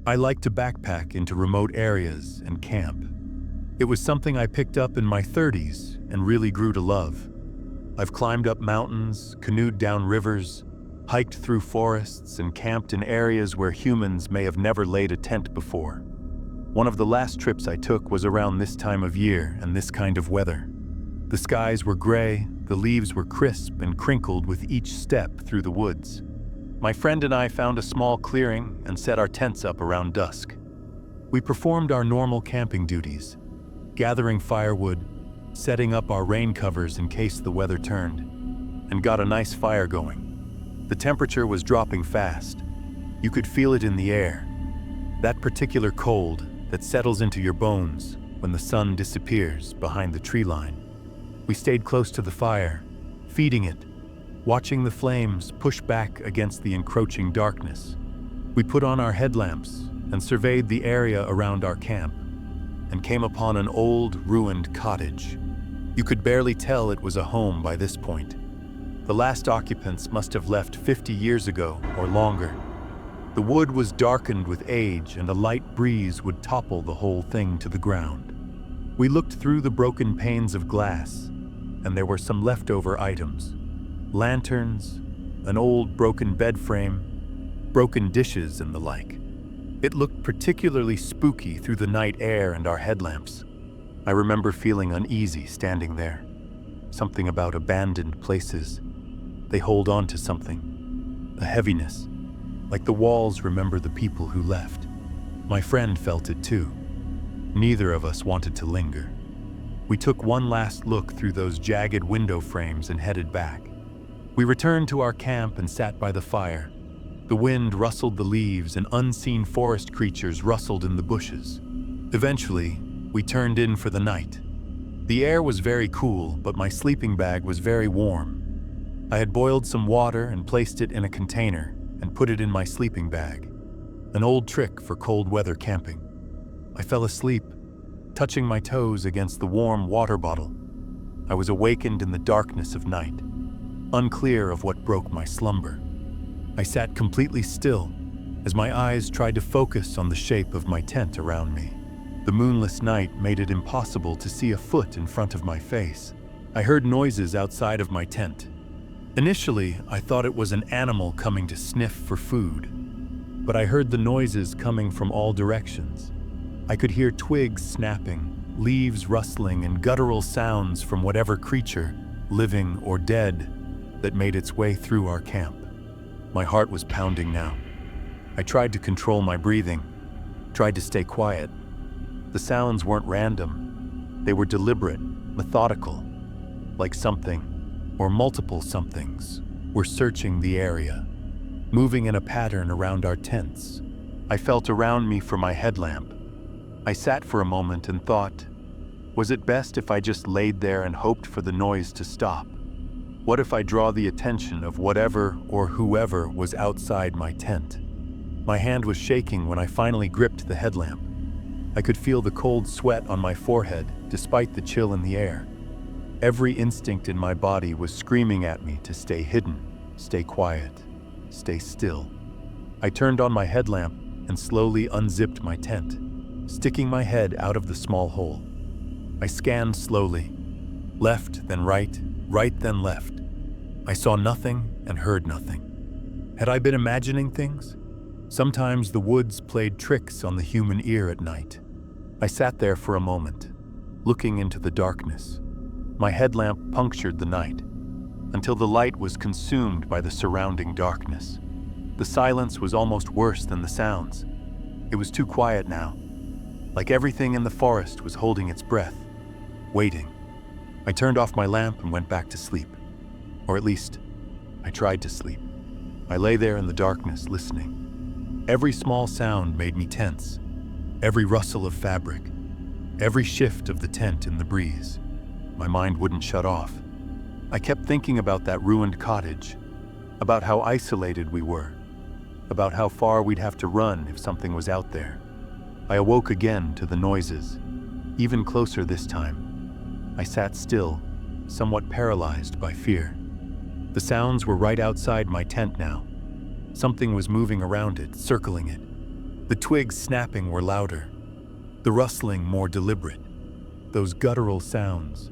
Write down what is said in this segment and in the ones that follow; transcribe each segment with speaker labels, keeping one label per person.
Speaker 1: I like to backpack into remote areas and camp. It was something I picked up in my 30s and really grew to love. I've climbed up mountains, canoed down rivers, hiked through forests, and camped in areas where humans may have never laid a tent before. One of the last trips I took was around this time of year and this kind of weather. The skies were gray, the leaves were crisp and crinkled with each step through the woods. My friend and I found a small clearing and set our tents up around dusk. We performed our normal camping duties, gathering firewood, setting up our rain covers in case the weather turned, and got a nice fire going. The temperature was dropping fast. You could feel it in the air. That particular cold that settles into your bones when the sun disappears behind the tree line. We stayed close to the fire, feeding it, watching the flames push back against the encroaching darkness. We put on our headlamps and surveyed the area around our camp, and came upon an old, ruined cottage. You could barely tell it was a home by this point. The last occupants must have left 50 years ago or longer. The wood was darkened with age, and a light breeze would topple the whole thing to the ground. We looked through the broken panes of glass, and there were some leftover items. Lanterns, an old broken bed frame, broken dishes and the like. It looked particularly spooky through the night air and our headlamps. I remember feeling uneasy standing there. Something about abandoned places. They hold on to something. A heaviness, like the walls remember the people who left. My friend felt it too. Neither of us wanted to linger. We took one last look through those jagged window frames and headed back. We returned to our camp and sat by the fire. The wind rustled the leaves and unseen forest creatures rustled in the bushes. Eventually, we turned in for the night. The air was very cool, but my sleeping bag was very warm. I had boiled some water and placed it in a container and put it in my sleeping bag, an old trick for cold weather camping. I fell asleep, touching my toes against the warm water bottle. I was awakened in the darkness of night, unclear of what broke my slumber. I sat completely still as my eyes tried to focus on the shape of my tent around me. The moonless night made it impossible to see a foot in front of my face. I heard noises outside of my tent. Initially, I thought it was an animal coming to sniff for food, but I heard the noises coming from all directions. I could hear twigs snapping, leaves rustling, and guttural sounds from whatever creature, living or dead, that made its way through our camp. My heart was pounding now. I tried to control my breathing, tried to stay quiet. The sounds weren't random. They were deliberate, methodical, like something, or multiple somethings, were searching the area, moving in a pattern around our tents. I felt around me for my headlamp. I sat for a moment and thought, was it best if I just laid there and hoped for the noise to stop? What if I draw the attention of whatever or whoever was outside my tent? My hand was shaking when I finally gripped the headlamp. I could feel the cold sweat on my forehead despite the chill in the air. Every instinct in my body was screaming at me to stay hidden, stay quiet, stay still. I turned on my headlamp and slowly unzipped my tent, sticking my head out of the small hole. I scanned slowly, left then right, right then left. I saw nothing and heard nothing. Had I been imagining things? Sometimes the woods played tricks on the human ear at night. I sat there for a moment, looking into the darkness. My headlamp punctured the night, until the light was consumed by the surrounding darkness. The silence was almost worse than the sounds. It was too quiet now, like everything in the forest was holding its breath, waiting. I turned off my lamp and went back to sleep. Or at least, I tried to sleep. I lay there in the darkness, listening. Every small sound made me tense. Every rustle of fabric, every shift of the tent in the breeze. My mind wouldn't shut off. I kept thinking about that ruined cottage, about how isolated we were, about how far we'd have to run if something was out there. I awoke again to the noises, even closer this time. I sat still, somewhat paralyzed by fear. The sounds were right outside my tent now. Something was moving around it, circling it. The twigs snapping were louder, the rustling more deliberate. Those guttural sounds,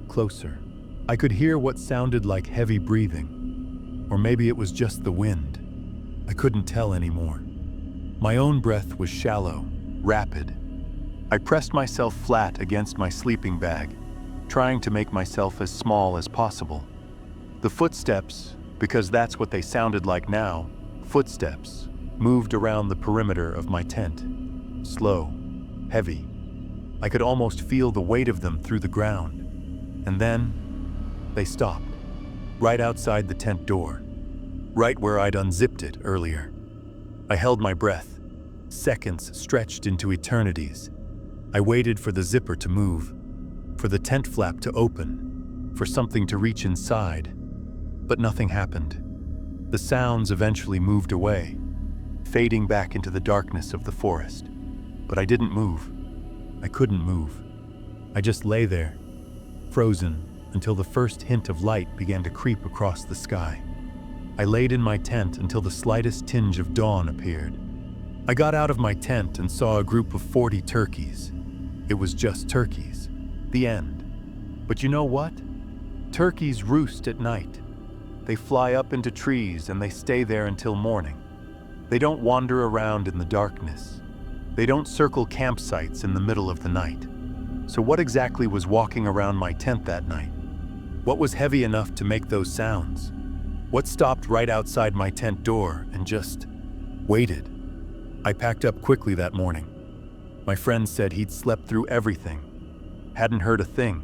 Speaker 1: closer. I could hear what sounded like heavy breathing, or maybe it was just the wind. I couldn't tell anymore. My own breath was shallow, rapid. I pressed myself flat against my sleeping bag, trying to make myself as small as possible. The footsteps, because that's what they sounded like now, footsteps, moved around the perimeter of my tent. Slow, heavy. I could almost feel the weight of them through the ground. And then, they stopped, right outside the tent door, right where I'd unzipped it earlier. I held my breath. Seconds stretched into eternities. I waited for the zipper to move, for the tent flap to open, for something to reach inside. But nothing happened. The sounds eventually moved away, fading back into the darkness of the forest. But I didn't move. I couldn't move. I just lay there, frozen, until the first hint of light began to creep across the sky. I laid in my tent until the slightest tinge of dawn appeared. I got out of my tent and saw a group of 40 turkeys. It was just turkeys. The end. But you know what? Turkeys roost at night. They fly up into trees and they stay there until morning. They don't wander around in the darkness. They don't circle campsites in the middle of the night. So what exactly was walking around my tent that night? What was heavy enough to make those sounds? What stopped right outside my tent door and just waited? I packed up quickly that morning. My friend said he'd slept through everything, hadn't heard a thing.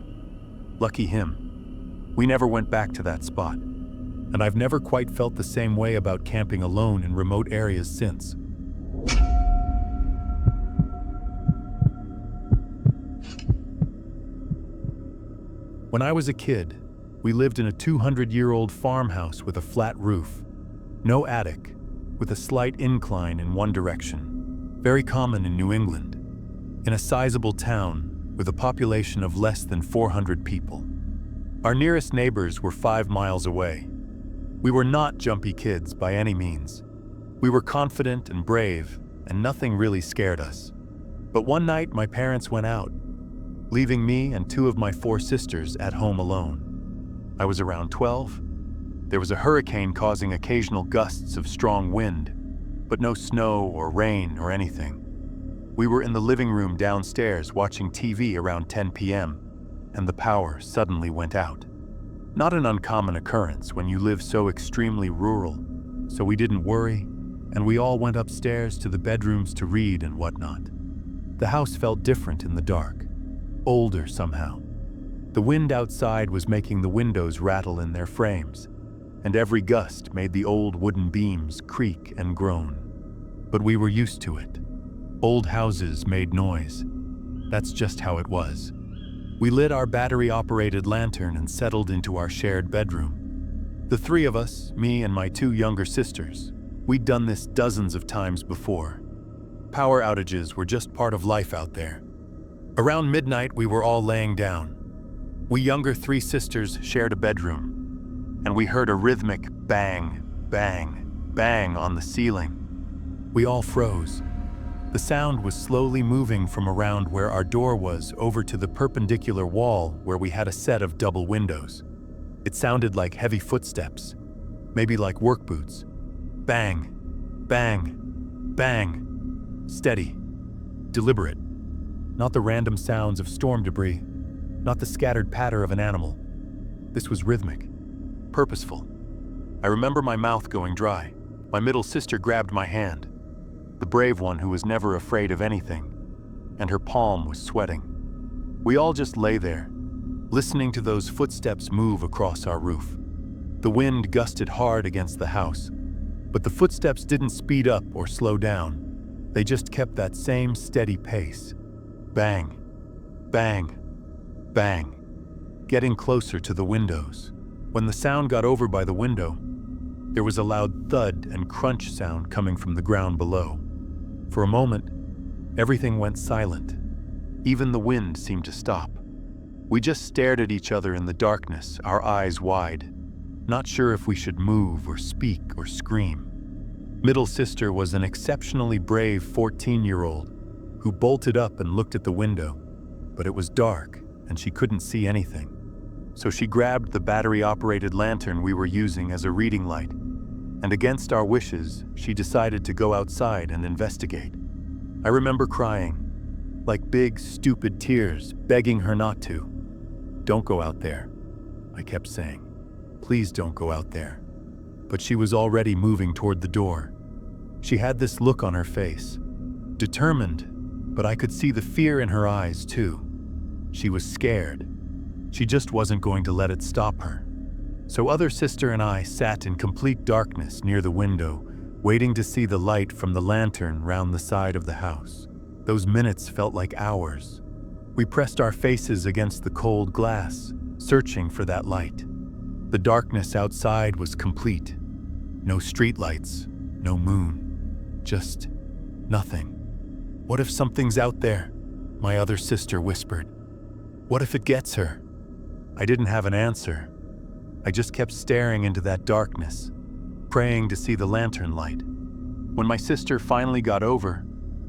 Speaker 1: Lucky him. We never went back to that spot. And I've never quite felt the same way about camping alone in remote areas since. When I was a kid, we lived in a 200-year-old farmhouse with a flat roof. No attic, with a slight incline in one direction. Very common in New England. In a sizable town with a population of less than 400 people. Our nearest neighbors were 5 miles away. We were not jumpy kids by any means. We were confident and brave, and nothing really scared us. But one night my parents went out, leaving me and 2 of my 4 sisters at home alone. I was around 12. There was a hurricane causing occasional gusts of strong wind, but no snow or rain or anything. We were in the living room downstairs watching TV around 10 p.m., and the power suddenly went out. Not an uncommon occurrence when you live so extremely rural, so we didn't worry, and we all went upstairs to the bedrooms to read and whatnot. The house felt different in the dark, older somehow. The wind outside was making the windows rattle in their frames, and every gust made the old wooden beams creak and groan. But we were used to it. Old houses made noise. That's just how it was. We lit our battery-operated lantern and settled into our shared bedroom. The 3 of us, me and my 2 younger sisters, we'd done this dozens of times before. Power outages were just part of life out there. Around midnight, we were all laying down. We younger 3 sisters shared a bedroom, and we heard a rhythmic bang, bang, bang on the ceiling. We all froze. The sound was slowly moving from around where our door was over to the perpendicular wall where we had a set of double windows. It sounded like heavy footsteps, maybe like work boots. Bang, bang, bang. Steady, deliberate. Not the random sounds of storm debris, not the scattered patter of an animal. This was rhythmic, purposeful. I remember my mouth going dry. My middle sister grabbed my hand, the brave one who was never afraid of anything, and her palm was sweating. We all just lay there, listening to those footsteps move across our roof. The wind gusted hard against the house, but the footsteps didn't speed up or slow down. They just kept that same steady pace. Bang, bang, bang, getting closer to the windows. When the sound got over by the window, there was a loud thud and crunch sound coming from the ground below. For a moment, everything went silent. Even the wind seemed to stop. We just stared at each other in the darkness, our eyes wide, not sure if we should move or speak or scream. Middle sister was an exceptionally brave 14-year-old who bolted up and looked at the window, but it was dark and she couldn't see anything. So she grabbed the battery-operated lantern we were using as a reading light, and against our wishes, she decided to go outside and investigate. I remember crying, like big, stupid tears, begging her not to. "Don't go out there," I kept saying. "Please don't go out there." But she was already moving toward the door. She had this look on her face, determined, but I could see the fear in her eyes too. She was scared. She just wasn't going to let it stop her. So other sister and I sat in complete darkness near the window, waiting to see the light from the lantern round the side of the house. Those minutes felt like hours. We pressed our faces against the cold glass, searching for that light. The darkness outside was complete. No streetlights, no moon, just nothing. "What if something's out there?" my other sister whispered. "What if it gets her?" I didn't have an answer. I just kept staring into that darkness, praying to see the lantern light. When my sister finally got over,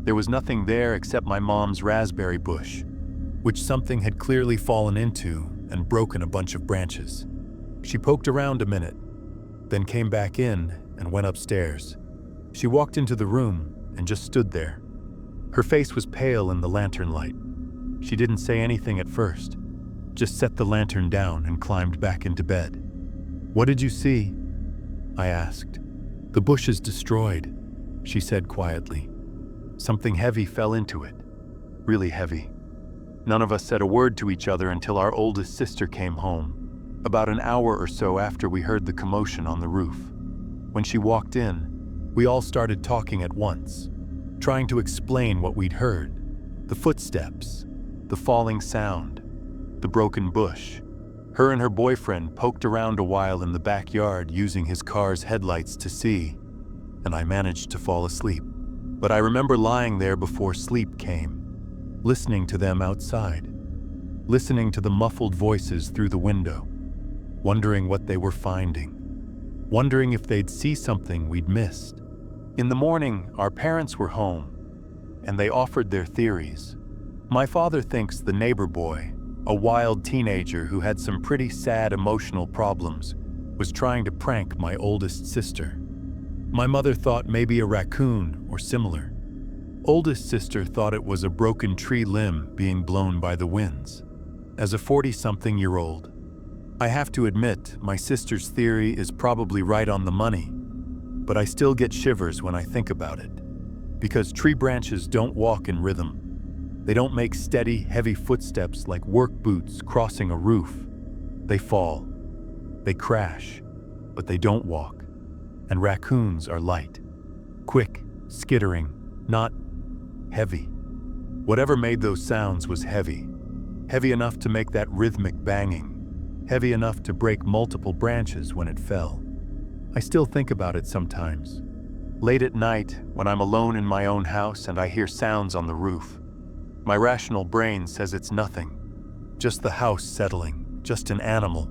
Speaker 1: there was nothing there except my mom's raspberry bush, which something had clearly fallen into and broken a bunch of branches. She poked around a minute, then came back in and went upstairs. She walked into the room and just stood there. Her face was pale in the lantern light. She didn't say anything at first, just set the lantern down and climbed back into bed. "What did you see?" I asked. "The bush is destroyed," she said quietly. "Something heavy fell into it, really heavy." None of us said a word to each other until our oldest sister came home, about an hour or so after we heard the commotion on the roof. When she walked in, we all started talking at once, trying to explain what we'd heard. The footsteps, the falling sound, the broken bush. Her and her boyfriend poked around a while in the backyard using his car's headlights to see, and I managed to fall asleep. But I remember lying there before sleep came, listening to them outside, listening to the muffled voices through the window, wondering what they were finding, wondering if they'd see something we'd missed. In the morning, our parents were home, and they offered their theories. My father thinks the neighbor boy, a wild teenager who had some pretty sad emotional problems, was trying to prank my oldest sister. My mother thought maybe a raccoon or similar. Oldest sister thought it was a broken tree limb being blown by the winds. As a 40-something-year-old, I have to admit my sister's theory is probably right on the money, but I still get shivers when I think about it, because tree branches don't walk in rhythm. They don't make steady, heavy footsteps like work boots crossing a roof. They fall, they crash, but they don't walk. And raccoons are light, quick, skittering, not heavy. Whatever made those sounds was heavy. Heavy enough to make that rhythmic banging. Heavy enough to break multiple branches when it fell. I still think about it sometimes. Late at night, when I'm alone in my own house and I hear sounds on the roof, my rational brain says it's nothing. Just the house settling, just an animal.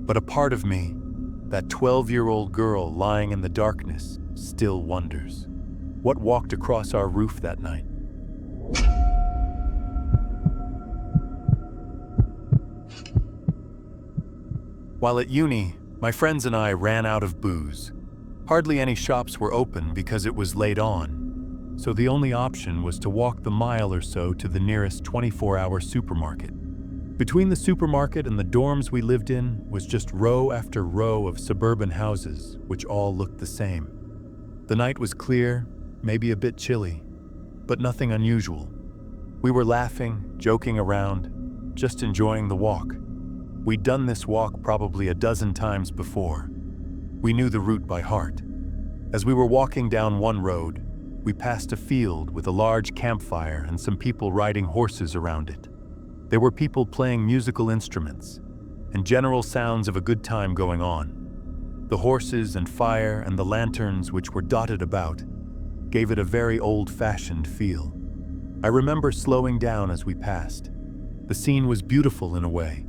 Speaker 1: But a part of me, that 12-year-old girl lying in the darkness, still wonders. What walked across our roof that night? While at uni, my friends and I ran out of booze. Hardly any shops were open because it was late on, so the only option was to walk the mile or so to the nearest 24-hour supermarket. Between the supermarket and the dorms we lived in was just row after row of suburban houses, which all looked the same. The night was clear, maybe a bit chilly, but nothing unusual. We were laughing, joking around, just enjoying the walk. We'd done this walk probably a dozen times before. We knew the route by heart. As we were walking down one road, we passed a field with a large campfire and some people riding horses around it. There were people playing musical instruments, and general sounds of a good time going on. The horses and fire and the lanterns which were dotted about gave it a very old-fashioned feel. I remember slowing down as we passed. The scene was beautiful in a way.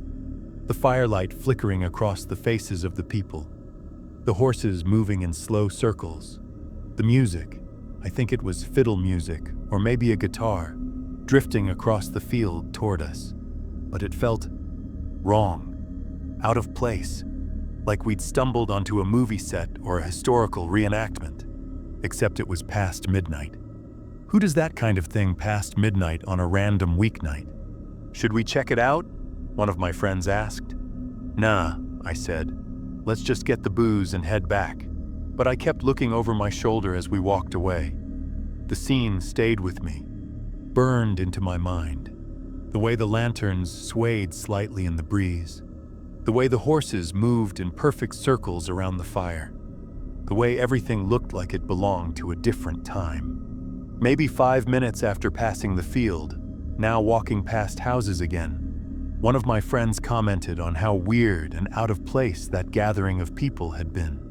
Speaker 1: The firelight flickering across the faces of the people, the horses moving in slow circles, The music, I think it was fiddle music or maybe a guitar, drifting across the field toward us. But it felt wrong, out of place, like we'd stumbled onto a movie set or a historical reenactment, except it was past midnight. Who does that kind of thing past midnight on a random weeknight? Should we check it out? One of my friends asked. Nah, I said. Let's just get the booze and head back. But I kept looking over my shoulder as we walked away. The scene stayed with me, burned into my mind. The way the lanterns swayed slightly in the breeze. The way the horses moved in perfect circles around the fire. The way everything looked like it belonged to a different time. Maybe 5 minutes after passing the field, now walking past houses again, one of my friends commented on how weird and out of place that gathering of people had been.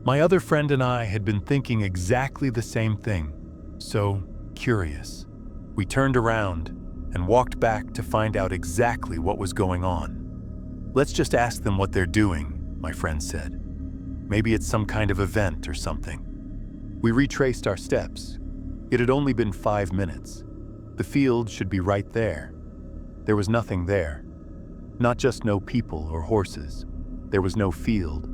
Speaker 1: My other friend and I had been thinking exactly the same thing, so curious. We turned around and walked back to find out exactly what was going on. Let's just ask them what they're doing, my friend said. Maybe it's some kind of event or something. We retraced our steps. It had only been 5 minutes. The field should be right there. There was nothing there. Not just no people or horses. There was no field,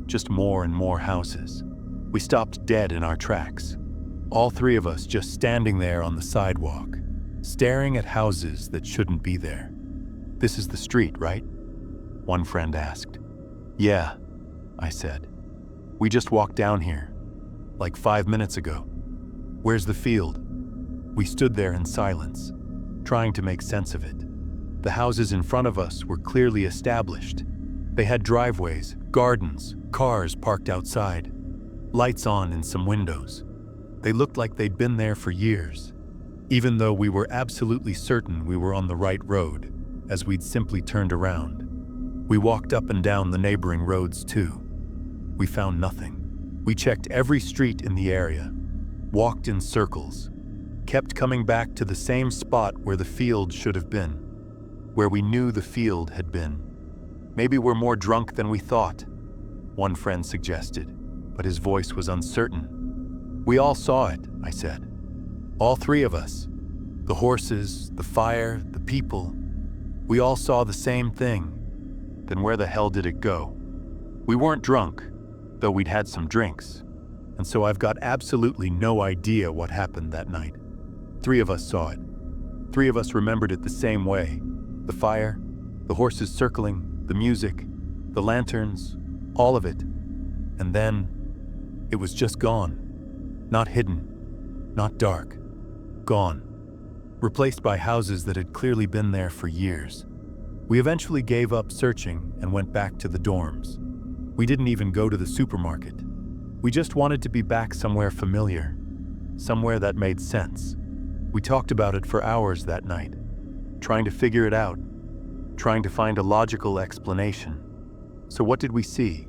Speaker 1: just more and more houses. We stopped dead in our tracks. All three of us just standing there on the sidewalk, staring at houses that shouldn't be there. This is the street, right? One friend asked. Yeah, I said. We just walked down here, like 5 minutes ago. Where's the field? We stood there in silence, trying to make sense of it. The houses in front of us were clearly established. They had driveways, gardens, cars parked outside, lights on in some windows. They looked like they'd been there for years, even though we were absolutely certain we were on the right road, as we'd simply turned around. We walked up and down the neighboring roads too. We found nothing. We checked every street in the area, walked in circles, kept coming back to the same spot where the field should have been, where we knew the field had been. Maybe we're more drunk than we thought, one friend suggested, but his voice was uncertain. We all saw it, I said. All three of us. The horses, the fire, the people. We all saw the same thing. Then where the hell did it go? We weren't drunk, though we'd had some drinks, and so I've got absolutely no idea what happened that night. 3 of us saw it. 3 of us remembered it the same way. The fire, the horses circling, the music, the lanterns, all of it. And then it was just gone. Not hidden, not dark. Gone. Replaced by houses that had clearly been there for years. We eventually gave up searching and went back to the dorms. We didn't even go to the supermarket. We just wanted to be back somewhere familiar, somewhere that made sense. We talked about it for hours that night, trying to figure it out, trying to find a logical explanation. So what did we see?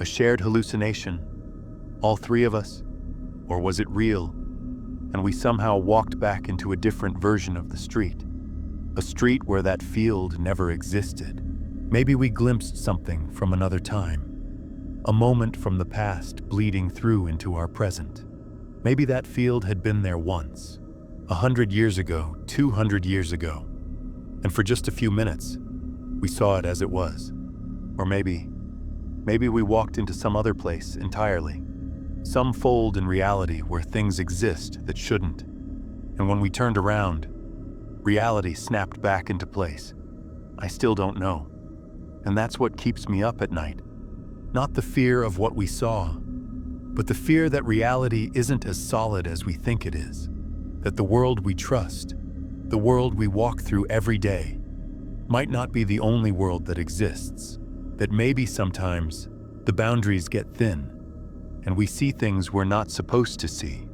Speaker 1: A shared hallucination? All 3 of us? Or was it real, and we somehow walked back into a different version of the street? A street where that field never existed. Maybe we glimpsed something from another time. A moment from the past bleeding through into our present. Maybe that field had been there once. 100 years ago, 200 years ago. And for just a few minutes, we saw it as it was. Or maybe we walked into some other place entirely. Some fold in reality where things exist that shouldn't. And when we turned around, reality snapped back into place. I still don't know. And that's what keeps me up at night. Not the fear of what we saw, but the fear that reality isn't as solid as we think it is. That the world we trust, the world we walk through every day, might not be the only world that exists. That maybe sometimes the boundaries get thin, and we see things we're not supposed to see.